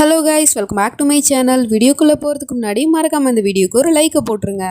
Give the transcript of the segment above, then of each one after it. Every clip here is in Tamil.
Hello guys, welcome back to my channel. வீடியோக்குள்ளே போகிறதுக்கு முன்னாடி மறக்காமல் இந்த வீடியோக்கு ஒரு லைக்கை போட்டுருங்க.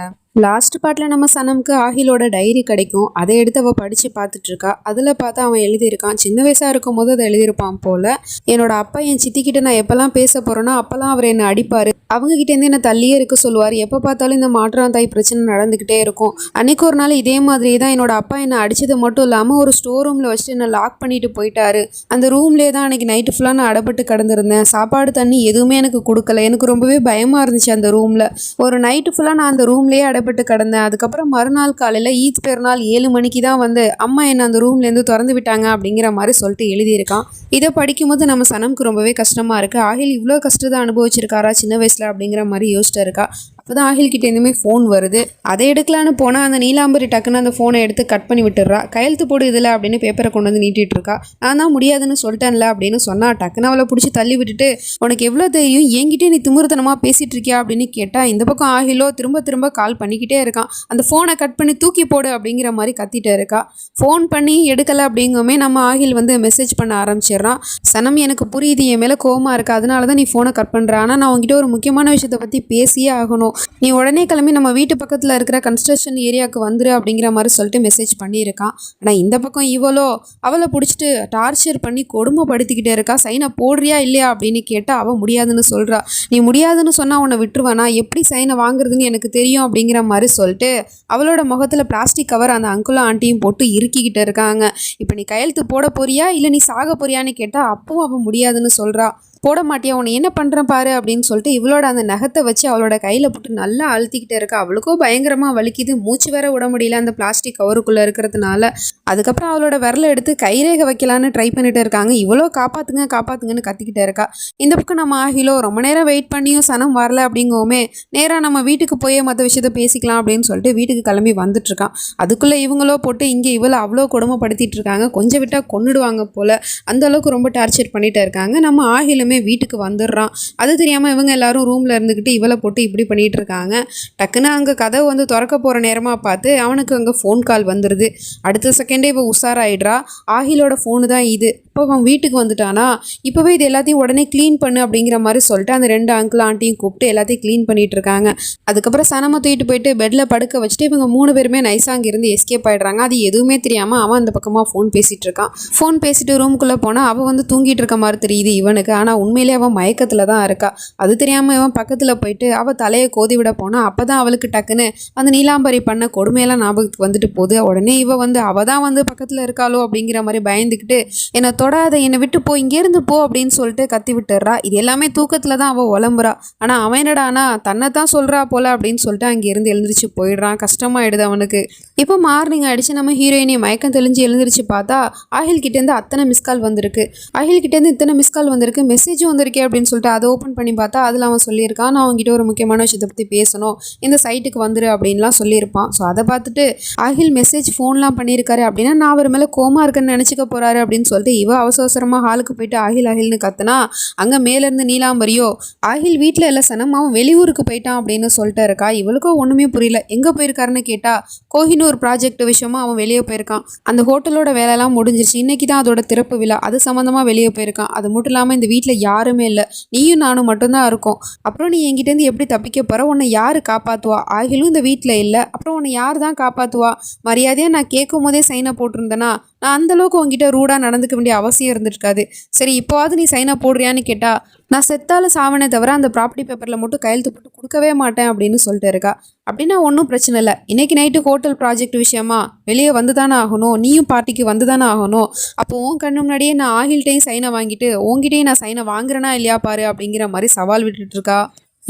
லாஸ்ட் பார்ட்டில் நம்ம சனம்க்கு ஆஹிலோட டைரி கிடைக்கும். அதை எடுத்து அவள் படித்து பார்த்துட்ருக்கா. அதில் பார்த்தா அவன் எழுதியிருக்கான். சின்ன வயசாக இருக்கும் போது அதை எழுதியிருப்பான் போல். என்னோட அப்பா என் சித்திக்கிட்ட நான் எப்போல்லாம் பேச போகிறேன்னா அப்போல்லாம் அவர் என்னை அடிப்பார். அவங்ககிட்டேருந்து என்னை தள்ளியே இருக்க சொல்லுவார். எப்போ பார்த்தாலும் இந்த மாற்றான் தாய் பிரச்சனை நடந்துக்கிட்டே இருக்கும். அன்றைக்கி ஒரு நாள் இதே மாதிரி தான் என்னோட அப்பா என்னை அடித்தது மட்டும் இல்லாமல் ஒரு ஸ்டோர் ரூமில் வச்சுட்டு என்னை லாக் பண்ணிட்டு போயிட்டாரு. அந்த ரூம்லேயே தான் அன்றைக்கி நைட்டு ஃபுல்லாக நான் அடப்பட்டு கிடந்திருந்தேன். சாப்பாடு தண்ணி எதுவுமே எனக்கு கொடுக்கல. எனக்கு ரொம்பவே பயமாக இருந்துச்சு அந்த ரூமில். ஒரு நைட்டு ஃபுல்லாக நான் அந்த ரூம்லேயே அடப்பட்டு கிடந்தேன். அதுக்கப்புறம் மறுநாள் காலையில் ஈத் பெருநாள் 7 மணிக்கு தான் வந்து அம்மா என்னை அந்த ரூம்லேருந்து திறந்து விட்டாங்க அப்படிங்கிற மாதிரி சொல்லிட்டு எழுதியிருக்கான். இதை படிக்கும்போது நம்ம சனம்க்கு ரொம்பவே கஷ்டமாக இருக்குது. ஆஹில் இவ்வளோ கஷ்டத்தை அனுபவிச்சிருக்காரா சின்ன வயசில் அப்படிங்கிற மாதிரி யோசிச்சுட்டு இருக்கா. அப்போ தான் ஆஹில்கிட்ட இருந்துமே ஃபோன் வருது. அதை எடுக்கலான்னு போனால் அந்த நீலாம்பரி டக்குன்னு அந்த ஃபோனை எடுத்து கட் பண்ணி விட்டுறா. கையெழுத்து போடு இதில் அப்படின்னு பேப்பரை கொண்டு வந்து நீட்டிகிட்டு இருக்கா. நான் தான் முடியாதுன்னு சொல்லிட்டேன்ல அப்படின்னு சொன்னா. டக்குன்னு அவளை பிடிச்சி தள்ளி விட்டுட்டு, உனக்கு எவ்வளோ தெரியும், என்கிட்டே நீ திமிருத்தனமாக பேசிகிட்டு இருக்கியா அப்படின்னு கேட்டால், இந்த பக்கம் ஆஹிலோ திரும்ப திரும்ப கால் பண்ணிக்கிட்டே இருக்கான். அந்த ஃபோனை கட் பண்ணி தூக்கி போடு அப்படிங்கிற மாதிரி கத்திட்டே இருக்கா. ஃபோன் பண்ணி எடுக்கலை அப்படிங்குமே நம்ம ஆஹில் வந்து மெசேஜ் பண்ண ஆரம்பிச்சிடுறான். சனம், எனக்கு புரியுது, என் மேலே கோவமாக இருக்கா, அதனால தான் நீ ஃபோனை கட் பண்ணுற. ஆனால் நான் உங்ககிட்ட ஒரு முக்கியமான விஷயத்தை பற்றி பேசியே ஆகணும். நீ உடனே கிளம்பி நம்ம வீட்டு பக்கத்தில் இருக்கிற கன்ஸ்ட்ரக்ஷன் ஏரியாவுக்கு வந்துரு அப்படிங்கிற மாதிரி சொல்லிட்டு மெசேஜ் பண்ணியிருக்கான். ஆனால் இந்த பக்கம் இவளோ அவளை பிடிச்சிட்டு டார்ச்சர் பண்ணி கொடுமைப்படுத்திக்கிட்டே இருக்கா. சைனை போடுறியா இல்லையா அப்படின்னு கேட்டால் அவள் முடியாதுன்னு சொல்கிறா. நீ முடியாதுன்னு சொன்னால் உன்னை விட்டுருவானா, எப்படி சைனை வாங்குறதுன்னு எனக்கு தெரியும் அப்படிங்கிற மாதிரி சொல்லிட்டு அவளோட முகத்தில் பிளாஸ்டிக் கவர் அந்த அங்குளும் ஆண்டியும் போட்டு இறுக்கிக்கிட்டு இருக்காங்க. இப்போ நீ கையெழுத்து போட போறியா இல்லை நீ சாக போறியான்னு கேட்டால் அப்பவும் அவள் முடியாதுன்னு சொல்கிறா. போட மாட்டியா, உன்னை என்ன பண்ணுறேன் பாரு அப்படின்னு சொல்லிட்டு இவளோட அந்த நகத்தை வச்சு அவளோட கையில் போட்டு நல்லா அழுத்திக்கிட்டே இருக்கா. அவளுக்கும் பயங்கரமாக வலிக்குது. மூச்சு வேற விட முடியல அந்த பிளாஸ்டிக் கவருக்குள்ளே இருக்கிறதுனால. அதுக்கப்புறம் அவளோட விரலை எடுத்து கைரேகை வைக்கலான்னு ட்ரை பண்ணிட்டு இருக்காங்க. இவ்வளோ காப்பாற்றுங்க காப்பாற்றுங்கன்னு கத்திக்கிட்டே இருக்கா. இந்த பக்கம் நம்ம ஆகிலோ ரொம்ப நேரம் வெயிட் பண்ணியும் சனம் வரல அப்படிங்கவுமே நேராக நம்ம வீட்டுக்கு போய் மற்ற விஷயத்த பேசிக்கலாம் அப்படின்னு சொல்லிட்டு வீட்டுக்கு கிளம்பி வந்துட்டுருக்கான். அதுக்குள்ளே இவங்களோ போட்டு இங்கே இவ்வளோ அவ்வளோ கொடுமைப்படுத்திட்டு இருக்காங்க. கொஞ்சம் விட்டால் கொன்னுடுவாங்க போல், அந்த அளவுக்கு ரொம்ப டார்ச்சர் பண்ணிகிட்டே இருக்காங்க. நம்ம ஆகிலுமே வீட்டுக்கு வந்துடுறான். அது தெரியாமல் இவங்க எல்லாரும் ரூமில் இருந்துக்கிட்டு இவளை போட்டு இப்படி பண்ணிகிட்டு இருக்காங்க. டக்குன்னு அங்கே கதவை வந்து திறக்க போகிற நேரமாக பார்த்து அவனுக்கு அங்கே ஃபோன் கால் வந்துடுது. அடுத்த செகண்டே இவள் உஷாராயிடுறா. ஆஹிலோட ஃபோனு தான் இது. இப்போ அவன் வீட்டுக்கு வந்துட்டானா, இப்போவே இது எல்லாத்தையும் உடனே க்ளீன் பண்ணு அப்படிங்கிற மாதிரி சொல்லிட்டு அந்த 2 அங்கிள் ஆண்டியும் கூப்பிட்டு எல்லாத்தையும் க்ளீன் பண்ணிட்டு இருக்காங்க. அதுக்கப்புறம் சனமை தூக்கிட்டு போயிட்டு பெட்டில் படுக்க வச்சுட்டு இவங்க 3 பேருமே நைஸாக அங்கேருந்து எஸ்கேப் ஆகிடுறாங்க. அது எதுவுமே தெரியாமல் அவன் அந்த பக்கமாக ஃபோன் பேசிகிட்டு இருக்கான். ஃபோன் பேசிட்டு ரூமுக்குள்ளே போனால் அவள் வந்து தூங்கிட்டு இருக்க மாதிரி தெரியுது இவனுக்கு. ஆனால் உண்மையிலே அவன் மயக்கத்தில் தான் இருக்கா. அது தெரியாமல் இவன் பக்கத்தில் போயிட்டு அவள் தலையை கோதி விட போனால் அப்போ தான் அவளுக்கு டக்குன்னு அந்த நீலாம்பரி பண்ண கொடுமையெல்லாம் ஞாபகத்துக்கு வந்துட்டு போகுது. உடனே இவள் வந்து அவள் தான் வந்து பக்கத்தில் இருக்காளோ அப்படிங்கிற மாதிரி பயந்துக்கிட்டு, என்னை தொடாத, என்னை விட்டு போ, இங்கேருந்து போ அப்படின்னு சொல்லிட்டு கத்தி விட்டுறா. இது எல்லாமே தூக்கத்தில் தான் அவள் உளம்புறா. ஆனால் அவன் என்னடானா தன்னை தான் சொல்கிறா போல் அப்படின்னு சொல்லிட்டு அங்கேருந்து எழுந்திரிச்சு போயிடுறான். கஷ்டமாயிடுது அவனுக்கு. இப்போ மார்னிங் ஆகிடுச்சு. நம்ம ஹீரோயினி மயக்கம் தெளிஞ்சு எழுந்திரிச்சு பார்த்தா ஆஹில் கிட்டேருந்து அத்தனை மிஸ்கால் வந்திருக்கு. ஆஹில் கிட்டேருந்து இத்தனை மிஸ்கால் வந்திருக்கு, மெசேஜும் வந்திருக்கே அப்படின்னு சொல்லிட்டு அதை ஓப்பன் பண்ணி பார்த்தா அதில் அவன் சொல்லியிருக்கான், நான் அவங்ககிட்ட ஒரு முக்கியமான விஷயத்தை பற்றி பேசணும், இந்த சைட்டுக்கு வந்துரு அப்படின்லாம் சொல்லியிருப்பான். ஸோ அதை பார்த்துட்டு ஆஹில் மெசேஜ் ஃபோன்லாம் பண்ணியிருக்காரு அப்படின்னா நான் அவர் மேலே கோமா இருக்குன்னு நினச்சிக்க போகிறாரு அப்படின்னு சொல்லிட்டு இவ அவசரமாக ஹாலுக்கு போயிட்டு ஆஹில்னு கத்துனா அங்கே மேலேருந்து நீலாம்பரியோ ஆஹில் வீட்டில் இல்லை சனம், அவன் வெளியூருக்கு போயிட்டான் அப்படின்னு சொல்லிட்டு இருக்கா. இவளுக்கும் ஒன்றுமே புரியல. எங்கே போயிருக்காருன்னு கேட்டால் கோஹினூர் ப்ராஜெக்ட் விஷயமா அவன் வெளியே போயிருக்கான். அந்த ஹோட்டலோட வேலையெல்லாம் முடிஞ்சிருச்சு. இன்னைக்கு தான் அதோட திறப்பு விழா, அது சம்மந்தமாக வெளியே போயிருக்கான். அது மட்டும் இல்லாமல் இந்த வீட்டில் யாருமே இல்லை, நீயும் நானும் மட்டும்தான் இருக்கோம். அப்புறம் நீ என்கிட்டேருந்து எப்படி தப்பிக்க போகிற, உன்னை யார் காப்பாற்றுவா, ஆகிலும் இந்த வீட்டில் இல்லை, அப்புறம் உன்னை யார் தான் காப்பாற்றுவா, மரியாதையாக நான் கேட்கும் போதே சைனை போட்டிருந்தேனா நான் அந்தளவுக்கு உங்ககிட்ட ரூடாக நடந்துக்க வேண்டிய அவசியம் இருந்துருக்காது. சரி இப்போவாது நீ சைனை போடுறியான்னு கேட்டால் நான் செத்தாலும் சாவனே தவிர அந்த ப்ராப்பர்ட்டி பேப்பரில் மட்டும் கையெழுத்து போட்டு கொடுக்கவே மாட்டேன் அப்படின்னு சொல்லிட்டு இருக்கா. அப்படின்னா ஒன்றும் பிரச்சனை இல்லை, இன்றைக்கி நைட்டு ஹோட்டல் ப்ராஜெக்ட் விஷயமா வெளியே வந்து தானே ஆகணும், நீயும் பார்ட்டிக்கு வந்து தானே ஆகணும். அப்போ உன் கண்ணு முன்னாடியே நான் ஆகில்கிட்டையும் சைனை வாங்கிட்டு உங்ககிட்டையும் நான் சைனை வாங்குறேனா இல்லையா பாரு அப்படிங்கிற மாதிரி சவால் விட்டுட்டு இருக்கா.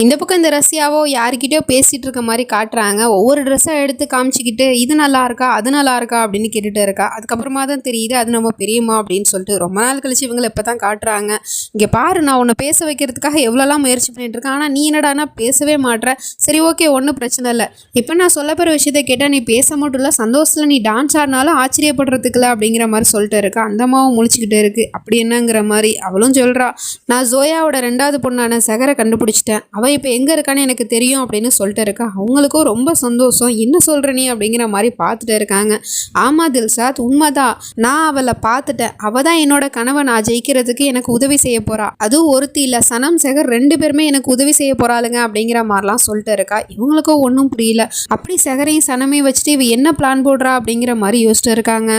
இந்த பக்கம் இந்த ரஷ்யாவோ யாருக்கிட்டயோ பேசிகிட்டு இருக்க மாதிரி காட்டுறாங்க. ஒவ்வொரு ட்ரெஸ்ஸை எடுத்து காமிச்சிக்கிட்டு இது நல்லா இருக்கா அது நல்லா இருக்கா அப்படின்னு கேட்டுகிட்டு இருக்கா. அதுக்கப்புறமா தான் தெரியுது அது நம்ம பெரியம்மா அப்படின்னு சொல்லிட்டு. ரொம்ப நாள் கழிச்சு இவங்களை இப்போ தான் காட்டுறாங்க. இங்கே பாரு, நான் உன்னை பேச வைக்கிறதுக்காக எவ்வளோலாம் முயற்சி பண்ணிட்டு இருக்கேன், ஆனால் நீ என்னடானா பேசவே மாட்ற. சரி ஓகே, ஒன்றும் பிரச்சனை இல்லை. இப்போ நான் சொல்ல போகிற விஷயத்த கேட்டால் நீ பேச மட்டும் இல்லை, சந்தோஷத்தில் நீ டான்ஸ் ஆடினாலும் ஆச்சரியப்படுறதுக்குல அப்படிங்கிற மாதிரி சொல்லிட்டு இருக்கா. அந்த அம்மாவும் முழிச்சுக்கிட்டு இருக்குது. அப்படி என்னங்கிற மாதிரி அவளும் சொல்கிறா, நான் ஜோயாவோட 2வது பொண்ணான சகரை கண்டுபிடிச்சிட்டேன், அவள் இப்போ எங்கே இருக்கான்னு எனக்கு தெரியும் அப்படின்னு சொல்லிட்டு இருக்கா. அவங்களுக்கும் ரொம்ப சந்தோஷம். என்ன சொல்கிற நீ அப்படிங்கிற மாதிரி பார்த்துட்டு இருக்காங்க. ஆமாம் தில்ஷாத், உண்மைதான். நான் அவளை பார்த்துட்டேன். அவள் தான் என்னோட கனவை நான் ஜெயிக்கிறதுக்கு எனக்கு உதவி செய்ய போகிறா. அதுவும் ஒருத்தி இல்லை, சனம் சேகர் 2 பேருமே எனக்கு உதவி செய்ய போகிறாளுங்க அப்படிங்கிற மாதிரிலாம் சொல்லிட்டு இருக்கா. இவங்களுக்கும் ஒன்றும் புரியல. அப்படி சேகரையும் சனமையும் வச்சுட்டு இவ என்ன பிளான் போடுறா அப்படிங்கிற மாதிரி யோசிச்சுட்டு இருக்காங்க.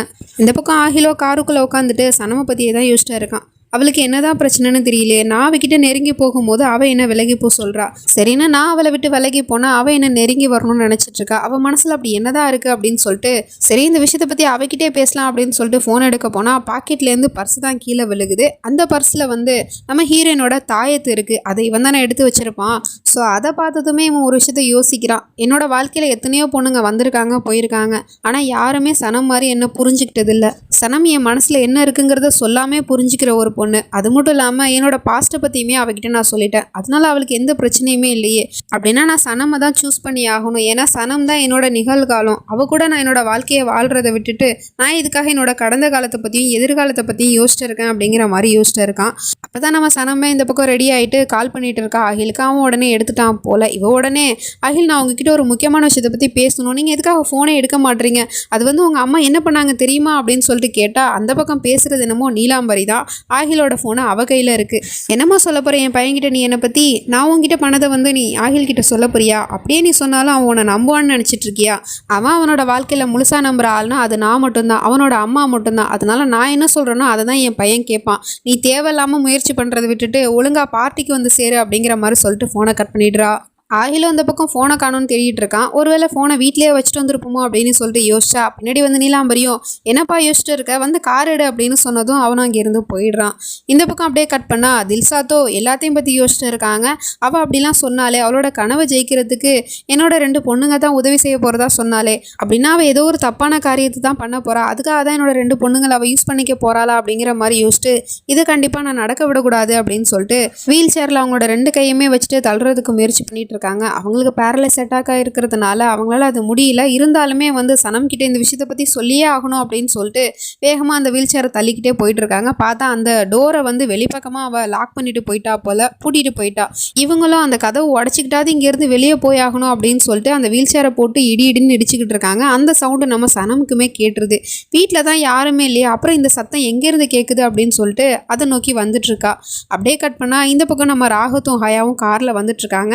இந்த பக்கம் ஆகிலோ காருக்குள்ளே உட்காந்துட்டு சனமை பற்றியே தான் யோசிச்சுட்டு இருக்கான். அவளுக்கு என்னதான் பிரச்சனைன்னு தெரியலையே. நான் அவகிட்ட நெருங்கி போகும்போது அவள் என்ன விலகி போ சொல்கிறா. சரின்னா நான் அவளை விட்டு விலகி போனால் அவள் என்ன நெருங்கி வரணும்னு நினச்சிட்டு இருக்கா. அவள் மனசில் அப்படி என்னதான் இருக்குது அப்படின்னு சொல்லிட்டு சரி இந்த விஷயத்தை பற்றி அவகிட்டே பேசலாம் அப்படின்னு சொல்லிட்டு ஃபோன் எடுக்க போனால் பாக்கெட்லேருந்து பர்ஸ் தான் கீழே விழுகுது. அந்த பர்ஸில் வந்து நம்ம ஹீரோயினோட தாயத்து இருக்குது. அதை இவன் தானே எடுத்து வச்சிருப்பான். ஸோ அதை பார்த்ததுமே இவன் ஒரு விஷயத்த யோசிக்கிறான். என்னோட வாழ்க்கையில் எத்தனையோ பொண்ணுங்க வந்திருக்காங்க போயிருக்காங்க, ஆனால் யாருமே சனம் மாதிரி என்ன புரிஞ்சுக்கிட்டது இல்லை. சனம் என் மனசில் என்ன இருக்குங்கிறத சொல்லாமே புரிஞ்சுக்கிற ஒரு பொண்ணு. அது மட்டும் இல்லாமல் என்னோட பாஸ்ட்டை பற்றியுமே அவகிட்ட நான் சொல்லிட்டேன். அதனால அவளுக்கு எந்த பிரச்சனையுமே இல்லையே. அப்படின்னா நான் சனமை தான் சூஸ் பண்ணி ஆகணும். ஏன்னா சனம் தான் என்னோட நிகழ்காலம். அவள் கூட நான் என்னோட வாழ்க்கையை வாழ்கிறத விட்டுட்டு நான் இதுக்காக என்னோட கடந்த காலத்தை பற்றியும் எதிர்காலத்தை பற்றியும் யோசிச்சு இருக்கேன் அப்படிங்கிற மாதிரி யோசிச்சு இருக்கான். அப்போ தான் நம்ம சனமே இந்த பக்கம் ரெடி ஆகிட்டு கால் பண்ணிட்டு இருக்கா அகிலுக்கு. அவன் உடனே எடுத்துட்டான் போல. இவ உடனே அகில், நான் உங்ககிட்ட ஒரு முக்கியமான விஷயத்தை பற்றி பேசணும். நீங்கள் எதுக்காக ஃபோனே எடுக்க மாட்டீங்க? அது வந்து உங்கள் அம்மா என்ன பண்ணாங்க தெரியுமா அப்படின்னு சொல்லிட்டு கேட்டால் அந்த பக்கம் பேசுகிறது என்னமோ நீலாம்பரி தான். ஆகிலோட ஃபோனு அவ கையில் இருக்குது. என்னம்மா சொல்ல போகிற என் பையன்கிட்ட நீ என்னை பற்றி? நான் உங்ககிட்ட பண்ணதை வந்து நீ ஆகில் கிட்ட சொல்ல போறியா? அப்படியே நீ சொன்னாலும் அவன் உன்னை நம்புவான்னு நினச்சிட்டு இருக்கியா? அவன் அவனோட வாழ்க்கையில் முழுசாக நம்புற ஆள்னா அது நான் மட்டும்தான், அவனோட அம்மா மட்டும்தான். அதனால நான் என்ன சொல்கிறேனோ அதை தான் என் பையன் கேட்பான். நீ தேவையில்லாமல் முயற்சி பண்ணுறதை விட்டுட்டு ஒழுங்காக பார்ட்டிக்கு வந்து சேரு அப்படிங்கிற மாதிரி சொல்லிட்டு ஃபோனை கட் பண்ணிடுறா. ஆகிலும் அந்த பக்கம் ஃபோனை காணும்னு தேடிட்டு இருக்கான். ஒருவேளை ஃபோனை வீட்லேயே வச்சுட்டு வந்துருப்போமோ அப்படின்னு சொல்லிட்டு யோசிச்சா பின்னாடி வந்து நீலாம்பரியும் என்னப்பா யோசிச்சுட்டு இருக்க, வந்து கார் எடு அப்படின்னு சொன்னதும் அவனும் அங்கேருந்து போயிடுறான். இந்த பக்கம் அப்படியே கட் பண்ணா தில்ஷாத்தோ எல்லாத்தையும் பற்றி யோசிச்சுட்டு இருக்காங்க. அவள் அப்படிலாம் சொன்னாலே அவளோட கனவை ஜெயிக்கிறதுக்கு என்னோட 2 பொண்ணுங்க தான் உதவி செய்ய போகிறதா சொன்னாலே, அப்படின்னா அவள் ஏதோ ஒரு தப்பான காரியத்தை தான் பண்ண போகிறா. அதுக்காக தான் என்னோட 2 பொண்ணுங்களை அவள் யூஸ் பண்ணிக்க போகிறாளா அப்படிங்கிற மாதிரி யோசிச்சுட்டு இதை கண்டிப்பாக நான் நடக்க விடக்கூடாது அப்படின்னு சொல்லிட்டு வீல் சேரில் அவங்களோட 2 கையுமே வச்சுட்டு தள்ளுறதுக்கு முயற்சி பண்ணிட்டு இருக்காங்க. அவங்களுக்கு பேரலைஸ் அட்டாக் ஆகிருக்கிறதுனால அவங்களால அது முடியல. இருந்தாலுமே வந்து சனம் கிட்ட இந்த விஷயத்தை பற்றி சொல்லியே ஆகணும் அப்படின்னு சொல்லிட்டு வேகமாக அந்த வீல் சேரை தள்ளிக்கிட்டே போயிட்டு இருக்காங்க. பார்த்தா அந்த டோரை வந்து வெளிப்பக்கமாக அவள் லாக் பண்ணிட்டு போயிட்டா போல, பூட்டிட்டு போயிட்டா. இவங்களும் அந்த கதவை உடச்சிக்கிட்டாது இங்கேருந்து வெளியே போய் ஆகணும் அப்படின்னு சொல்லிட்டு அந்த வீல் சேரை போட்டு இடின்னு இடிச்சுக்கிட்டு இருக்காங்க. அந்த சவுண்டு நம்ம சனமுக்குமே கேட்டுருது. வீட்டில் தான் யாருமே இல்லையா, அப்புறம் இந்த சத்தம் எங்கேருந்து கேட்குது அப்படின்னு சொல்லிட்டு அதை நோக்கி வந்துட்டு இருக்கா. அப்படியே கட் பண்ணால் இந்த பக்கம் நம்ம ராகத்தும் ஹயாவும் காரில் வந்துட்டு இருக்காங்க.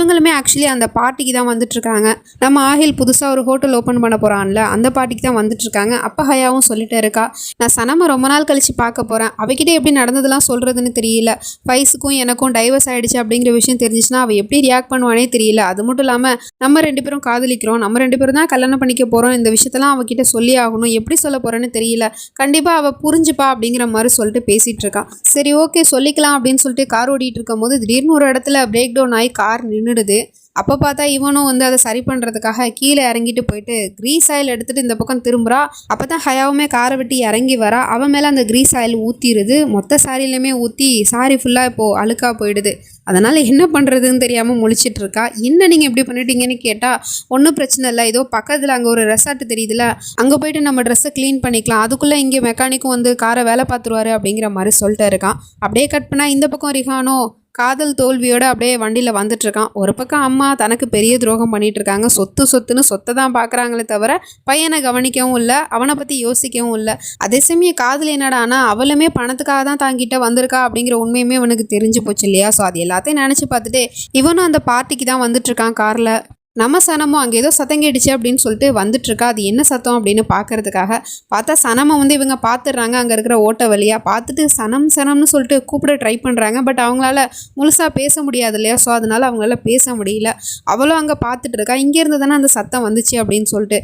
இவங்களுமே ஆக்சுவலி அந்த பார்ட்டிக்கு தான் வந்துட்டுருக்காங்க. நம்ம ஆகில் புதுசாக ஒரு ஹோட்டல் ஓப்பன் பண்ண போகிறான்ல, அந்த பார்ட்டிக்கு தான் வந்துட்டுருக்காங்க. அப்போ ஹயாவும் சொல்லிட்டு இருக்கா, நான் சனமை ரொம்ப நாள் கழித்து பார்க்க போகிறேன். அவகிட்ட எப்படி நடந்ததெல்லாம் சொல்கிறதுன்னு தெரியல. ஃபைஸுக்கும் எனக்கும் டைவர்ஸ் ஆகிடுச்சு அப்படிங்கிற விஷயம் தெரிஞ்சிச்சுன்னா அவள் எப்படி ரியாக்ட் பண்ணுவானே தெரியல. அது மட்டும் இல்லாமல் நம்ம 2 பேரும் காதலிக்கிறோம், நம்ம 2 பேரும் தான் கல்யாணம் பண்ணிக்க போகிறோம். இந்த விஷயத்தெல்லாம் அவகிட்ட சொல்லி ஆகணும். எப்படி சொல்ல போகிறேன்னு தெரியல. கண்டிப்பாக அவள் புரிஞ்சுப்பா அப்படிங்கிற மாதிரி சொல்லிட்டு பேசிகிட்டு இருக்கான். சரி ஓகே சொல்லிக்கலாம் அப்படின்னு சொல்லிட்டு கார் ஓடிட்டு இருக்கும் போது திடீர்னு ஒரு இடத்துல பிரேக் டவுன் ஆகி கார் நின்றுடுது. அப்போ பார்த்தா இவனும் வந்து அதை சரி பண்ணுறதுக்காக கீழே இறங்கிட்டு போயிட்டு கிரீஸ் ஆயில் எடுத்துகிட்டு இந்த பக்கம் திரும்புகிறா. அப்போ தான் ஹயாவுமே காரை விட்டு இறங்கி வரா. அவன் மேலே அந்த கிரீஸ் ஆயில் ஊற்றிடுது. மொத்த சாரிலையுமே ஊற்றி சாரி ஃபுல்லாக இப்போது அழுக்காக போயிடுது. அதனால் என்ன பண்ணுறதுன்னு தெரியாமல் முழிச்சிட்டு இருக்கா. என்ன நீங்கள் எப்படி பண்ணிட்டீங்கன்னு கேட்டால் ஒன்றும் பிரச்சனை இல்லை, ஏதோ பக்கத்தில் அங்கே ஒரு ரெசார்ட் தெரியுதுல, அங்கே போயிட்டு நம்ம ட்ரெஸ்ஸை க்ளீன் பண்ணிக்கலாம், அதுக்குள்ளே இங்கே மெக்கானிக்கும் வந்து காரை வேலை பார்த்துருவாரு அப்படிங்கிற மாதிரி சொல்லிட்டு இருக்கான். அப்படியே கட் பண்ணால் இந்த பக்கம் ரிஹானோ காதல் தோல்வியோடு அப்படியே வண்டியில் வந்துட்டுருக்கான். ஒரு பக்கம் அம்மா தனக்கு பெரிய துரோகம் பண்ணிகிட்டு இருக்காங்க. சொத்துன்னு சொத்தை தான் பார்க்குறாங்களே தவிர பையனை கவனிக்கவும் இல்லை, அவனை பற்றி யோசிக்கவும் இல்லை. அதே சமயம் காதல் என்னடா, ஆனால் அவளுமே பணத்துக்காக தான் தாங்கிட்ட வந்திருக்கா அப்படிங்கிற உண்மையுமே அவனுக்கு தெரிஞ்சு போச்சு இல்லையா. ஸோ அது எல்லாத்தையும் நினச்சி பார்த்துட்டு இவனும் அந்த பார்ட்டிக்கு தான் வந்துட்டுருக்கான் காரில். நம்ம சனமும் அங்கே ஏதோ சத்தம் கேட்டுச்சு அப்படின்னு சொல்லிட்டு வந்துட்டுருக்கா. அது என்ன சத்தம் அப்படின்னு பார்க்கறதுக்காக பார்த்தா சனமை வந்து இவங்க பார்த்துடுறாங்க. அங்கே இருக்கிற ஓட்ட வழியாக பார்த்துட்டு சனம்னு சொல்லிட்டு கூப்பிட ட்ரை பண்ணுறாங்க. பட் அவங்களால முழுசாக பேச முடியாது இல்லையா. ஸோ அதனால அவங்களால பேச முடியல. அவளும் அங்கே பார்த்துட்டு இருக்கா. இங்கேருந்து தானே அந்த சத்தம் வந்துச்சு அப்படின்னு சொல்லிட்டு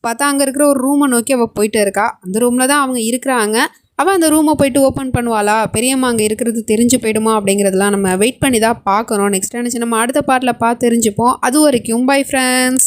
பார்த்தா அங்கே இருக்கிற ஒரு ரூமை நோக்கி அவள் போயிட்டு இருக்கா. அந்த ரூமில் தான் அவங்க இருக்கிறாங்க. அவள் அந்த ரூமை போயிட்டு ஓப்பன் பண்ணுவாளா, பெரியம்மா அங்கே இருக்கிறது தெரிஞ்சு போயிடுமா அப்படிங்கிறதுலாம் நம்ம வெயிட் பண்ணி தான் பார்க்கணும். நெக்ஸ்ட் என்ன நம்ம அடுத்த பார்ட்டில் பார்த்து தெரிஞ்சுப்போம். அது வரைக்கும் பை ஃப்ரெண்ட்ஸ்.